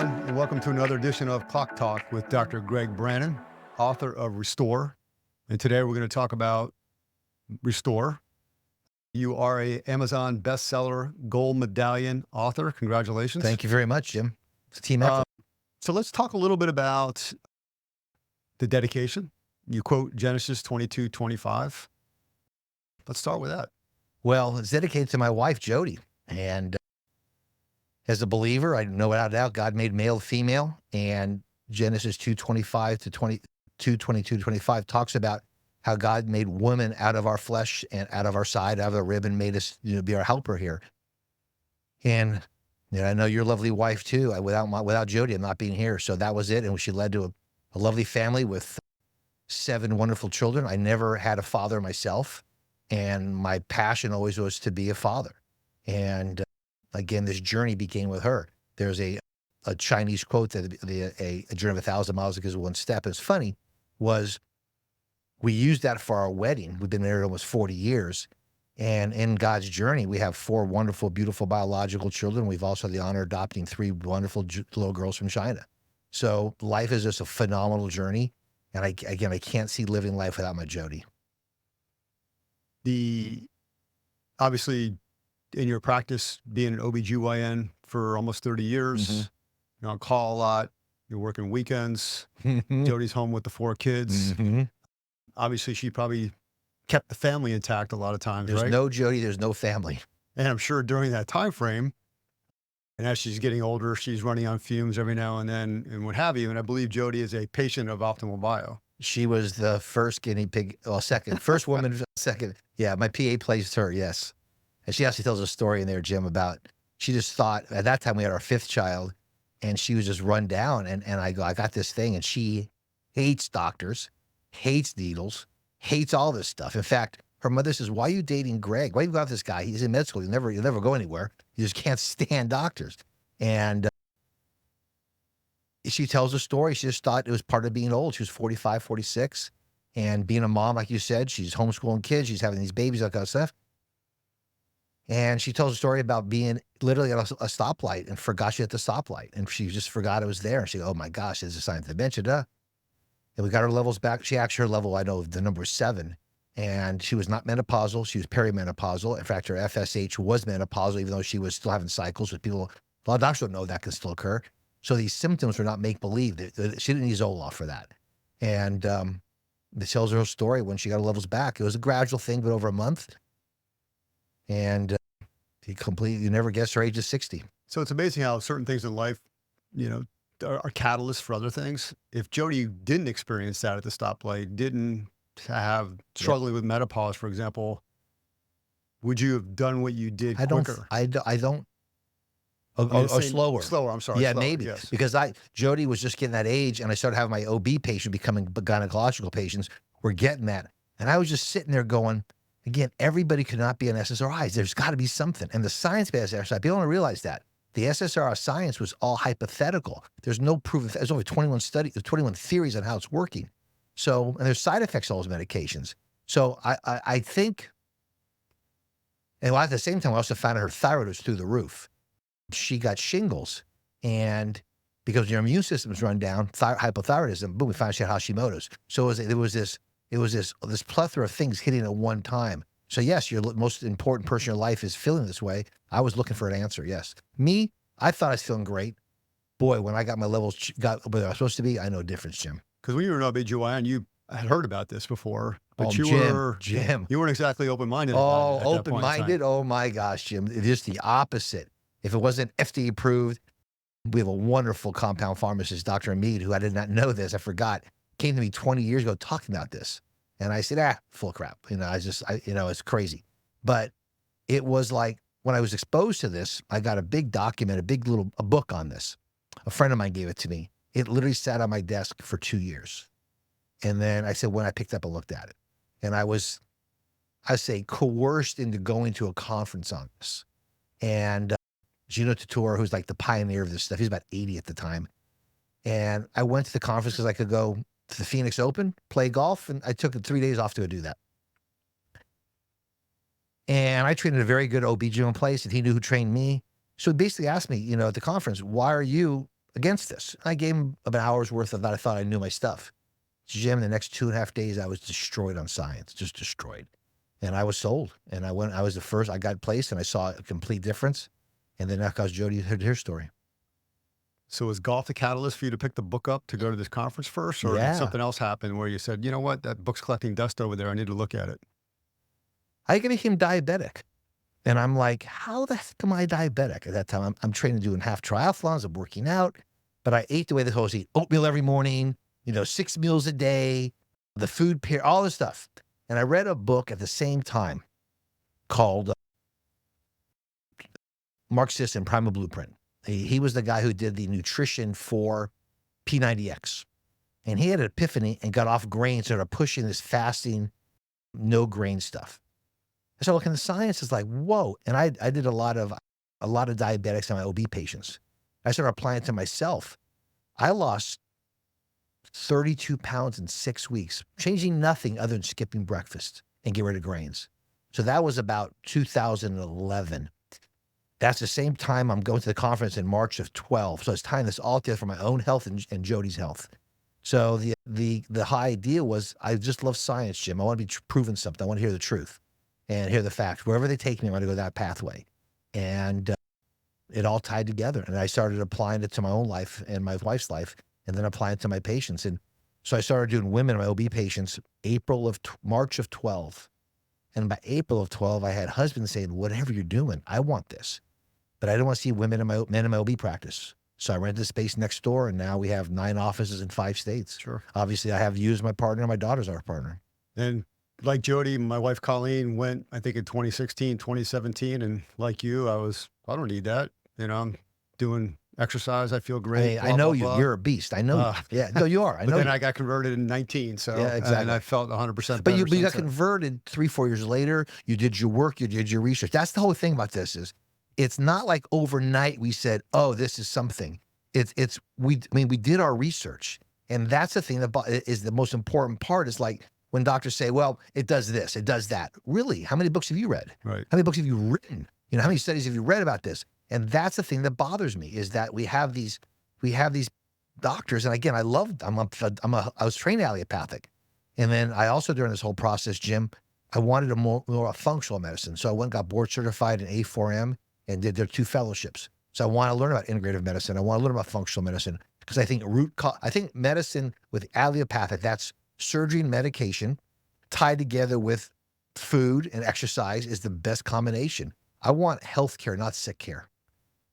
everyone, and welcome to another edition of Clock Talk with Dr. Greg Brannon, author of Restore. And today we're going to talk about Restore. You are a Amazon bestseller, gold medallion author. Congratulations. Thank you very much, Jim. It's a team effort. So let's talk a little bit about the dedication. You quote Genesis 22:25. Let's start with that. Well, it's dedicated to my wife, Jody. And as a believer, I know without a doubt God made male and female. And Genesis 2:25 to 22:25 talks about how God made woman out of our flesh and out of our side, out of the rib, and made us be our helper here. And I know your lovely wife too. Without Jody, I'm not being here. So that was it. And she led to a lovely family with 7 wonderful children. I never had a father myself. And my passion always was to be a father. And again, this journey began with her. There's a Chinese quote that a journey of 1,000 miles is one step. It's funny, was we used that for our wedding. We've been married almost 40 years. And in God's journey, we have 4 wonderful, beautiful biological children. We've also had the honor of adopting 3 wonderful little girls from China. So life is just a phenomenal journey. And I can't see living life without my Jody. Obviously, in your practice, being an OBGYN for almost 30 years, you're on call a lot, you're working weekends, Jody's home with the 4 kids. Obviously, she probably kept the family intact a lot of times, There's right? no Jody, there's no family. And I'm sure during that time frame, and as she's getting older, she's running on fumes every now and then and what have you. And I believe Jody is a patient of Optimal Bio. She was the first guinea pig, first woman, second. Yeah, my PA placed her, yes. And she actually tells a story in there, Jim, about she just thought, at that time we had our 5th child, and she was just run down. And I got this thing, and she hates doctors, hates needles, hates all this stuff. In fact, her mother says, "Why are you dating Greg? Why you got this guy? He's in med school. You'll never go anywhere. You just can't stand doctors." And she tells a story. She just thought it was part of being old. She was 45, 46. And being a mom, like you said, she's homeschooling kids. She's having these babies, that kind of stuff. And she tells a story about being literally at a stoplight and forgot she hit the stoplight. And she just forgot it was there. And she goes, "Oh my gosh, there's a sign of dementia, duh." And we got her levels back. She actually, her level, I know the number was 7. And she was not menopausal. She was perimenopausal. In fact, her FSH was menopausal, even though she was still having cycles with people. A lot of doctors don't know that can still occur. So these symptoms were not make-believe. She didn't need Zoloft for that. And it tells her story when she got her levels back. It was a gradual thing, but over a month. And you never guess her age is 60. So it's amazing how certain things in life, are catalysts for other things. If Jody didn't experience that at the stoplight, didn't have struggling with menopause, for example, would you have done what you did quicker? I don't. Or slower. Slower, I'm sorry. Yeah, slower, maybe. yes. Because Jody was just getting that age, and I started having my OB patient becoming gynecological patients. We're getting that. And I was just sitting there going, again, everybody could not be an SSRI. There's got to be something. And the science behind SSRI, people don't realize that. The SSRI science was all hypothetical. There's no proof. There's only 21 theories on how it's working. So, and there's side effects to all those medications. So I think, and at the same time, we also found out her thyroid was through the roof. She got shingles, and because your immune system's run down, hypothyroidism, boom, we found she had Hashimoto's. So it was this plethora of things hitting at one time. So yes, your most important person in your life is feeling this way. I was looking for an answer, yes. Me, I thought I was feeling great. Boy, when I got my levels got where I was supposed to be, I know a difference, Jim. Because when you were an OBGYN, you had heard about this before, but Jim. You weren't exactly open-minded. Oh, open-minded? Oh my gosh, Jim. It's just the opposite. If it wasn't FDA approved, we have a wonderful compound pharmacist, Dr. Hamid, who I did not know this. I forgot. Came to me 20 years ago talking about this. And I said, full crap. It's crazy. But it was like when I was exposed to this, I got a big document, a book on this. A friend of mine gave it to me. It literally sat on my desk for 2 years. And then I said, when I picked up and looked at it, and I was, coerced into going to a conference on this. And Gino Tortora, who's like the pioneer of this stuff, he's about 80 at the time. And I went to the conference because I could go to the Phoenix Open, play golf, and I took 3 days off to go do that. And I trained at a very good OB-GYN place, and he knew who trained me. So he basically asked me, at the conference, why are you against this. I gave him about an hour's worth of that. I thought I knew my stuff. Jim, the next 2.5 days, I was destroyed on science, just destroyed. And I was sold. And I was the first, I got placed and I saw a complete difference. And then that caused Jody heard her story. So was golf the catalyst for you to pick the book up to go to this conference first? Or did something else happen where you said, you know what, that book's collecting dust over there. I need to look at it. I became diabetic. And I'm like, how the heck am I diabetic? At that time, I'm training doing half triathlons, I'm working out, but I ate the way the host eat, oatmeal every morning, 6 meals a day, the food pair, all this stuff. And I read a book at the same time called Mark Sisson, Primal Blueprint. He was the guy who did the nutrition for P90X. And he had an epiphany and got off grain, started pushing this fasting, no grain stuff. I started looking at the science, it's like, whoa. And I did a lot of diabetics and my OB patients. I started applying it to myself. I lost 32 pounds in 6 weeks, changing nothing other than skipping breakfast and get rid of grains. So that was about 2011. That's the same time I'm going to the conference in March of 12. So it's tying this all together for my own health and Jody's health. So the high idea was, I just love science, Jim. I want to be proven something. I want to hear the truth and hear the facts. Wherever they take me, I want to go that pathway. And it all tied together. And I started applying it to my own life and my wife's life, and then applying it to my patients. And so I started doing women, my OB patients, March of 12. And by April of 12, I had husbands saying, whatever you're doing, I want this. But I didn't want to see men in my OB practice. So I rented the space next door, and now we have 9 offices in 5 states. Sure. Obviously, I have you as my partner, and my daughter's our partner. And like Jody, my wife Colleen went, I think in 2016, 2017. And like you, I don't need that. I'm doing exercise. I feel great. I know you. You're a beast. I know you. Yeah, no, you are. I know. But then you. I got converted in 19. So yeah, exactly. And I felt 100% better. But you got converted 3-4 years later. You did your work. You did your research. That's the whole thing about this is, it's not like overnight we said, oh, this is something. We did our research. And that's the thing that is the most important part, is like when doctors say, well, it does this, it does that. Really? How many books have you read? Right. How many books have you written? How many studies have you read about this? And that's the thing that bothers me, is that we have these doctors. And again, I was trained allopathic. And then I also, during this whole process, Jim, I wanted a more functional medicine. So I went and got board certified in A4M and did their 2 fellowships. So I want to learn about integrative medicine. I want to learn about functional medicine, because I think medicine with allopathic, that's surgery and medication tied together with food and exercise, is the best combination. I want health care, not sick care.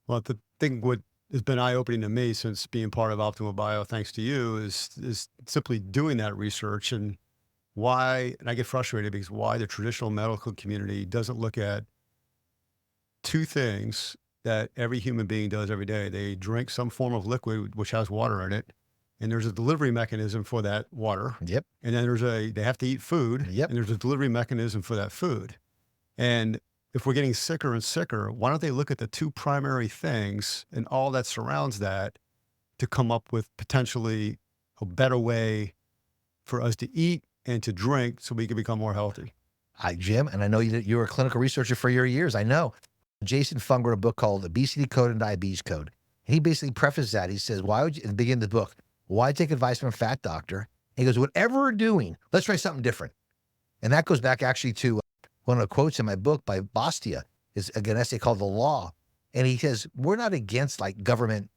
Well, the thing what has been eye-opening to me since being part of Optimal Bio, thanks to you, is simply doing that research, and why, and I get frustrated because why the traditional medical community doesn't look at 2 things that every human being does every day. They drink some form of liquid which has water in it, and there's a delivery mechanism for that water. Yep. And then they have to eat food. Yep. And there's a delivery mechanism for that food. And if we're getting sicker and sicker, why don't they look at the 2 primary things and all that surrounds that to come up with potentially a better way for us to eat and to drink so we can become more healthy? Hi, Jim. And I know you were a clinical researcher for your years. I know. Jason Fung wrote a book called Obesity Code and Diabetes Code. And he basically prefaces that. He says, why would you, at the beginning of the book, why take advice from a fat doctor? And he goes, whatever we're doing, let's try something different. And that goes back actually to one of the quotes in my book by Bastia, is an essay called The Law. And he says, we're not against like government,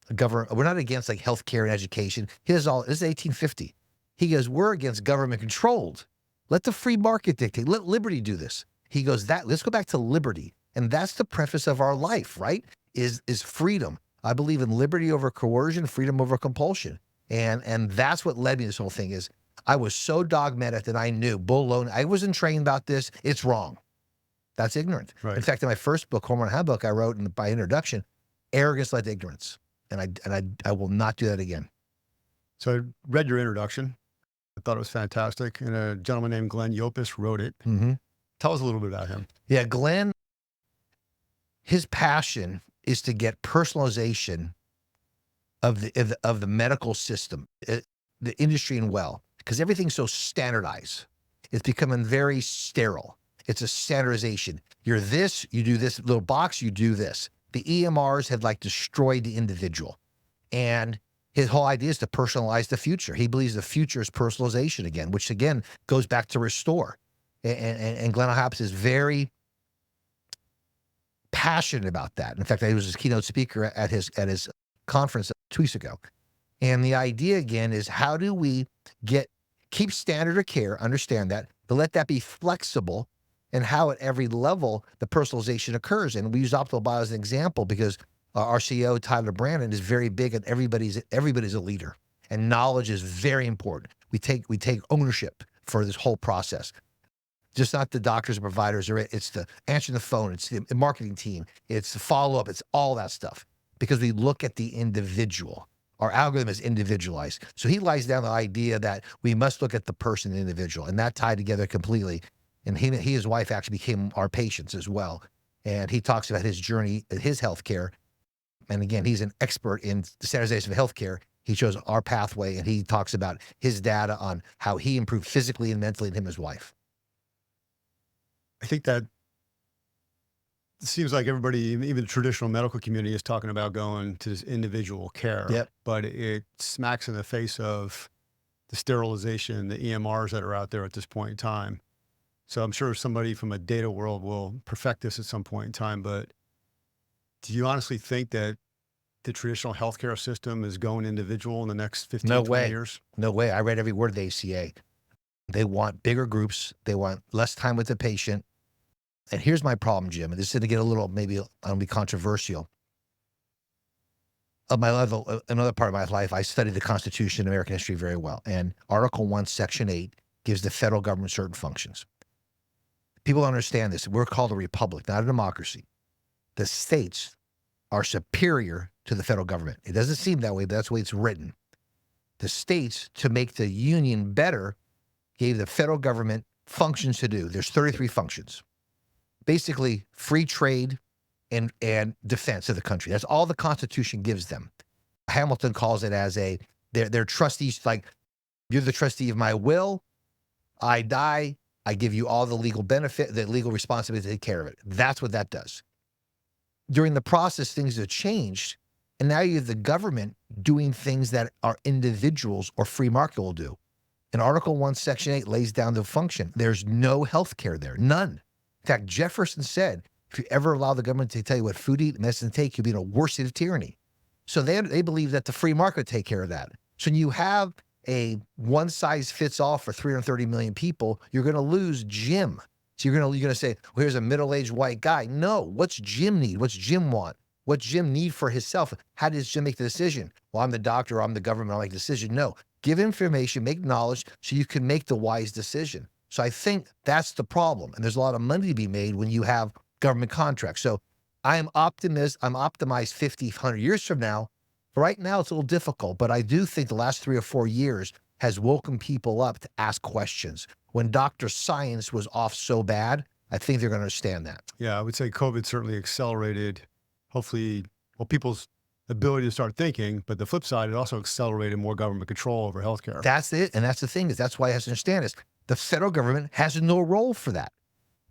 we're not against like healthcare and education. This is 1850. He goes, we're against government controlled. Let the free market dictate. Let liberty do this. He goes, let's go back to liberty. And that's the preface of our life, right? Is freedom. I believe in liberty over coercion, freedom over compulsion. And that's what led me to this whole thing. Is I was so dogmatic that I knew bull-loney. I wasn't trained about this. It's wrong. That's ignorant. Right. In fact, in my first book, Hormone Handbook, I wrote by introduction, arrogance led to ignorance. And I will not do that again. So I read your introduction. I thought it was fantastic. And a gentleman named Glenn Yopis wrote it. Mm-hmm. Tell us a little bit about him. Yeah, Glenn, his passion is to get personalization of the medical system, the industry, and because everything's so standardized. It's becoming very sterile. It's a standardization. You're this, you do this little box, you do this. The EMRs had like destroyed the individual. And his whole idea is to personalize the future. He believes the future is personalization again, which again goes back to restore. And Glenn Hobbs is very passionate about that. In fact, he was his keynote speaker at his conference 2 weeks ago. And the idea again is, how do we keep standard of care, understand that, but let that be flexible, and how at every level the personalization occurs. And we use optimal bio as an example because our CEO, Tyler Brannon, is very big and everybody's a leader, and knowledge is very important. We take ownership for this whole process. Just not the doctors and providers, it's the answering the phone, it's the marketing team, it's the follow-up, it's all that stuff. Because we look at the individual. Our algorithm is individualized. So he lies down the idea that we must look at the person, the individual, and that tied together completely. And he and his wife actually became our patients as well. And he talks about his journey, his healthcare. And again, he's an expert in the standardization of healthcare. He shows our pathway, and he talks about his data on how he improved physically and mentally, and him and his wife. I think that it seems like everybody, even the traditional medical community, is talking about going to this individual care. Yep. But it smacks in the face of the sterilization, the EMRs that are out there at this point in time. So I'm sure somebody from a data world will perfect this at some point in time. But do you honestly think that the traditional healthcare system is going individual in the next 15, No 20 way. years? No way. I read every word of the ACA. They want bigger groups. They want less time with the patient. And here's my problem, Jim, and this is going to get a little, maybe I'll be controversial. Another part of my life, I studied the Constitution and American history very well. And Article 1, Section 8 gives the federal government certain functions. People understand this. We're called a republic, not a democracy. The states are superior to the federal government. It doesn't seem that way, but that's the way it's written. The states, to make the union better, gave the federal government functions to do. There's 33 functions. Basically, free trade and defense of the country. That's all the Constitution gives them. Hamilton calls it as they're trustees, like, you're the trustee of my will. I die. I give you all the legal benefit, the legal responsibility to take care of it. That's what that does. During the process, things have changed, and now you have the government doing things that our individuals or free market will do. And Article 1, Section 8 lays down the function. There's no health care there, none. In fact, Jefferson said, if you ever allow the government to tell you what food to eat, medicine to take, you'll be in a worse state of tyranny. So they believe that the free market will take care of that. So when you have a one-size-fits-all for 330 million people, you're going to lose Jim. So you're going to say, well, here's a middle-aged white guy. No, what's Jim need? What's Jim want? What's Jim need for himself? How does Jim make the decision? Well, I'm the doctor, I'm the government, I'll make the decision. No, give information, make knowledge, so you can make the wise decision. So I think that's the problem. And there's a lot of money to be made when you have government contracts. So I'm optimized 50, 100 years from now. Right now, it's a little difficult, but I do think the last 3 or 4 years has woken people up to ask questions. When Dr. Science was off so bad, I think they're going to understand that. Yeah, I would say COVID certainly accelerated, hopefully, people's ability to start thinking, but the flip side, it also accelerated more government control over healthcare. That's it. And that's the thing, is that's why I have to understand this. The federal government has no role for that.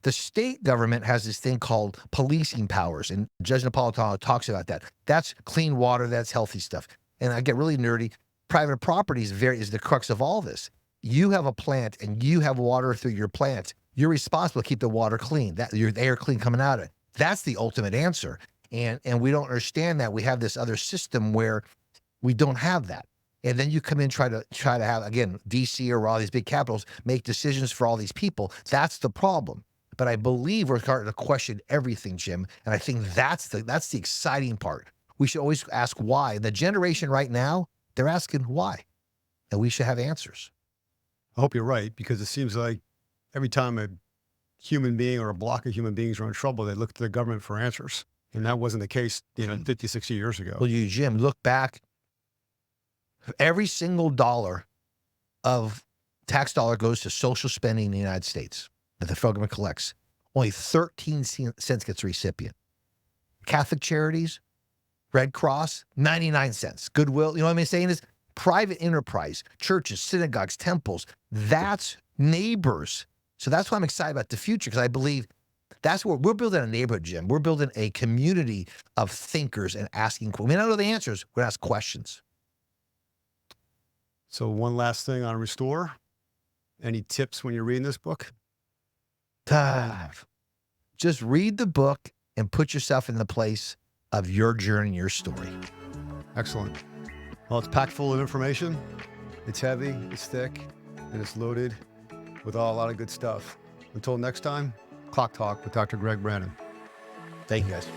The state government has this thing called policing powers, and Judge Napolitano talks about that. That's clean water, that's healthy stuff. And I get really nerdy. Private property is the crux of all this. You have a plant and you have water through your plant. You're responsible to keep the water clean, your air clean coming out of it. That's the ultimate answer. And we don't understand that. We have this other system where we don't have that. And then you come in, try to have, again, DC or all these big capitals make decisions for all these people. That's the problem. But I believe we're starting to question everything, Jim. And I think that's the exciting part. We should always ask why. The generation right now, they're asking why. And we should have answers. I hope you're right, because it seems like every time a human being or a block of human beings are in trouble, they look to the government for answers. And that wasn't the case, 50, 60 years ago. Well, Jim, look back. Every single dollar of tax dollar goes to social spending in the United States that the federal government collects. Only 13 cents gets the recipient. Catholic Charities, Red Cross, 99 cents. Goodwill, you know what I'm saying is private enterprise, churches, synagogues, temples, that's neighbors. So that's why I'm excited about the future, because I believe That's what we're building a neighborhood, Jim. We're building a community of thinkers and asking. We may not know the answers. We're going to ask questions. So one last thing on Restore. Any tips when you're reading this book? Just read the book and put yourself in the place of your journey, your story. Excellent. Well, it's packed full of information. It's heavy, it's thick, and it's loaded with a lot of good stuff. Until next time, Clock Talk with Dr. Greg Brannon. Thank you, guys.